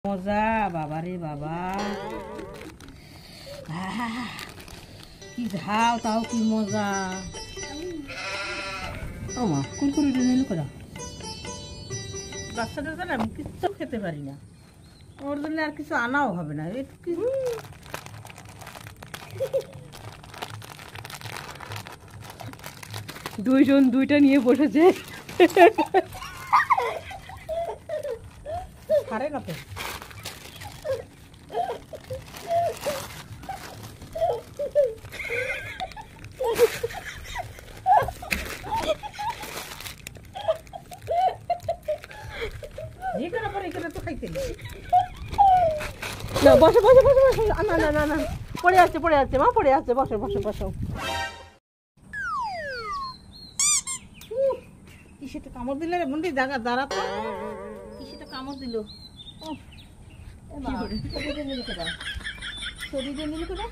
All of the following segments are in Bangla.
মজা বাবারে বাবা, কি ঝাল তাও কি মজা। ও মা কোন করে নিল করা বাচ্চাদের জন্য আমি কিচ্ছু খেতে পারি না, ওর জন্য আর কিছু আনাও হবে না। দুইজন দুইটা নিয়ে বসেছে, ছাড়ে না তো। বসে বসে বসে বসে, না না না না, পড়ে আছে পড়ে আছে মা, পড়ে আছে, বসো বসো বসো। কিসেটা কামড় দিলে রে বন্ধু, জায়গা দাঁড়া তো, কিসেটা কামড় দিল। শরীরে নিল কোথা, শরীরে নিল কোথা।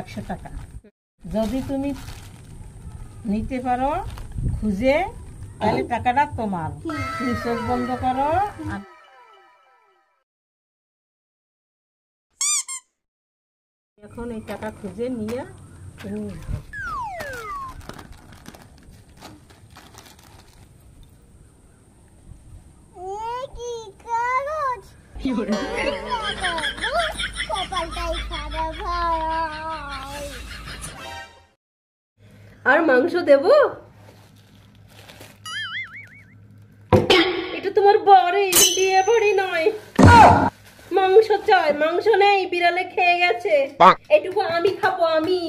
একশো টাকা যদি তুমি নিতে পারো খুঁজে, তাহলে টাকাটা তোমার। তুমি চোখ বন্ধ করো, এখন এই টাকা খুঁজে নিয়ে তুমি আর মাংস দেব? এটা তোমার বড়ি, বিয়ে বড়ি নয়। মাংস চাই, মাংস নেই, বিড়ালে খেয়ে গেছে, এটুকু আমি খাবো আমি।